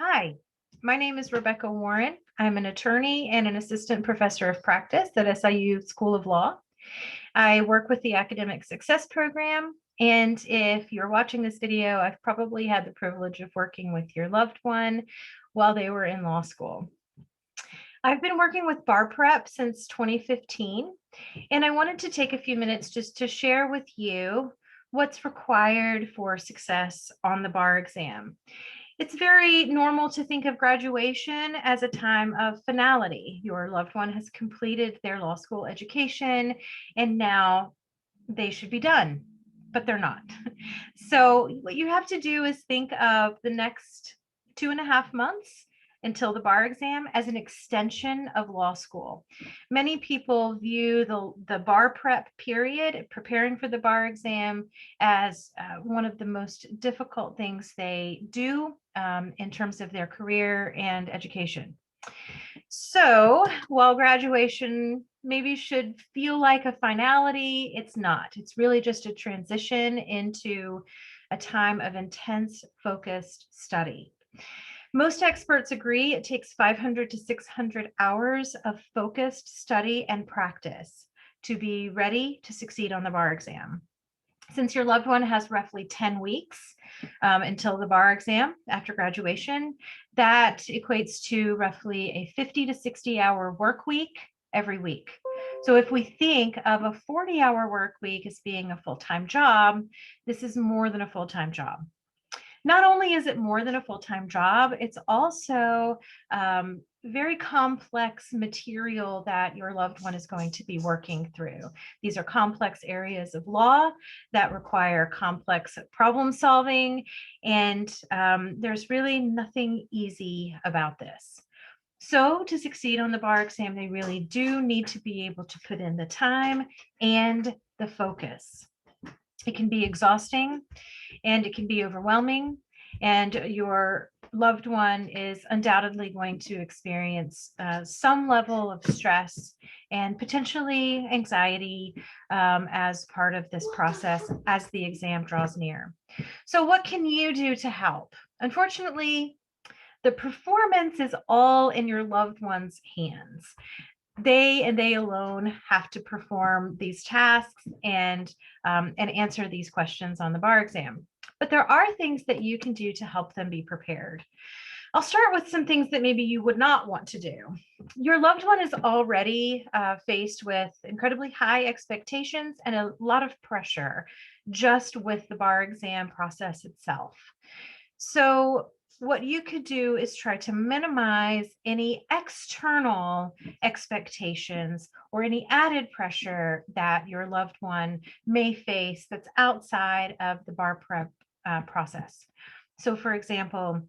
Hi, my name is Rebecca Warren. I'm an attorney and an assistant professor of practice at SIU School of Law. I work with the Academic Success Program. And if you're watching this video, I've probably had the privilege of working with your loved one while they were in law school. I've been working with bar prep since 2015, and I wanted to take a few minutes just to share with you what's required for success on the bar exam. It's very normal to think of graduation as a time of finality. Your loved one has completed their law school education and now they should be done, but they're not. So, what you have to do is think of the next 2.5 months until the bar exam as an extension of law school. Many people view the bar prep period, preparing for the bar exam, as one of the most difficult things they do in terms of their career and education. So while graduation maybe should feel like a finality, it's not. It's really just a transition into a time of intense, focused study. Most experts agree it takes 500 to 600 hours of focused study and practice to be ready to succeed on the bar exam. Since your loved one has roughly 10 weeks until the bar exam after graduation, that equates to roughly a 50 to 60-hour work week every week. So if we think of a 40-hour work week as being a full-time job, this is more than a full-time job. Not only is it more than a full-time job, it's also very complex material that your loved one is going to be working through. These are complex areas of law that require complex problem solving, and there's really nothing easy about this. So to succeed on the bar exam, they really do need to be able to put in the time and the focus. It can be exhausting and it can be overwhelming, and your loved one is undoubtedly going to experience some level of stress and potentially anxiety as part of this process as the exam draws near. So what can you do to help? Unfortunately, the performance is all in your loved one's hands. They and they alone have to perform these tasks and answer these questions on the bar exam. But there are things that you can do to help them be prepared. I'll start with some things that maybe you would not want to do. Your loved one is already faced with incredibly high expectations and a lot of pressure just with the bar exam process itself. So what you could do is try to minimize any external expectations or any added pressure that your loved one may face that's outside of the bar prep process. So, for example,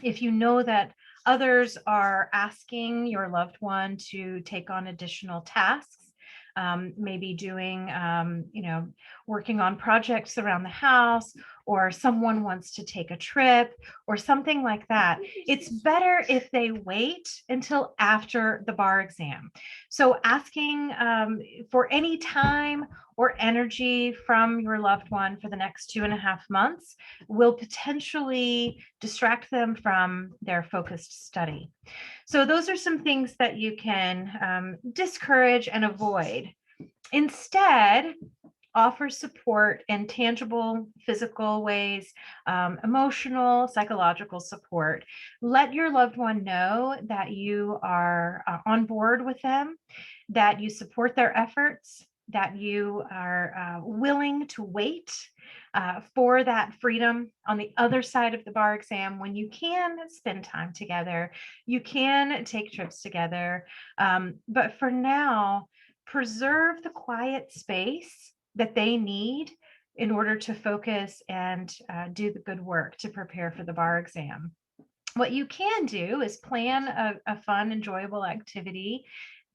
if you know that others are asking your loved one to take on additional tasks, maybe doing, working on projects around the house, or someone wants to take a trip or something like that, it's better if they wait until after the bar exam. So asking for any time or energy from your loved one for the next 2.5 months will potentially distract them from their focused study. So those are some things that you can discourage and avoid. Instead, offer support in tangible physical ways, emotional, psychological support. Let your loved one know that you are on board with them, that you support their efforts, that you are willing to wait for that freedom on the other side of the bar exam when you can spend time together, you can take trips together. But for now, preserve the quiet space that they need in order to focus and do the good work to prepare for the bar exam. What you can do is plan a fun, enjoyable activity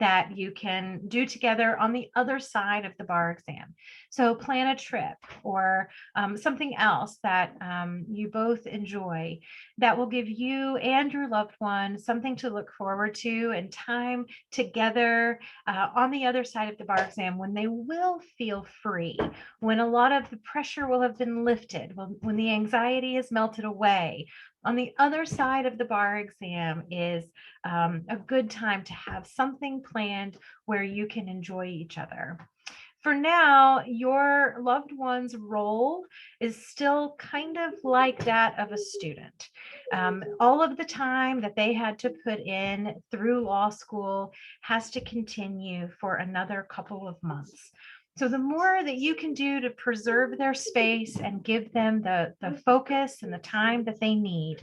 that you can do together on the other side of the bar exam. So plan a trip or something else that you both enjoy that will give you and your loved one something to look forward to and time together on the other side of the bar exam when they will feel free, when a lot of the pressure will have been lifted, when the anxiety is melted away. On the other side of the bar exam is a good time to have something planned where you can enjoy each other. For now, your loved one's role is still kind of like that of a student. All of the time that they had to put in through law school has to continue for another couple of months. So the more that you can do to preserve their space and give them the focus and the time that they need,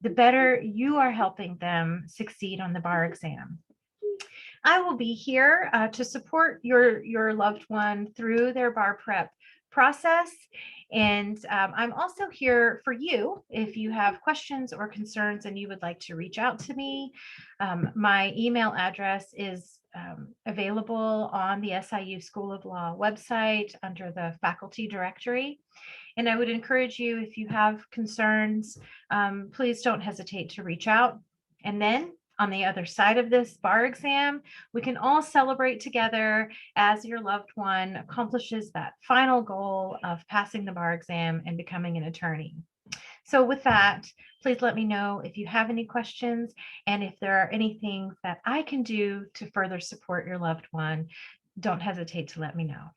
the better you are helping them succeed on the bar exam. I will be here to support your loved one through their bar prep process. And I'm also here for you if you have questions or concerns and you would like to reach out to me. My email address is available on the SIU School of Law website under the faculty directory. And I would encourage you, if you have concerns, please don't hesitate to reach out. And then on the other side of this bar exam, we can all celebrate together as your loved one accomplishes that final goal of passing the bar exam and becoming an attorney. So with that, please let me know if you have any questions and if there are anything that I can do to further support your loved one. Don't hesitate to let me know.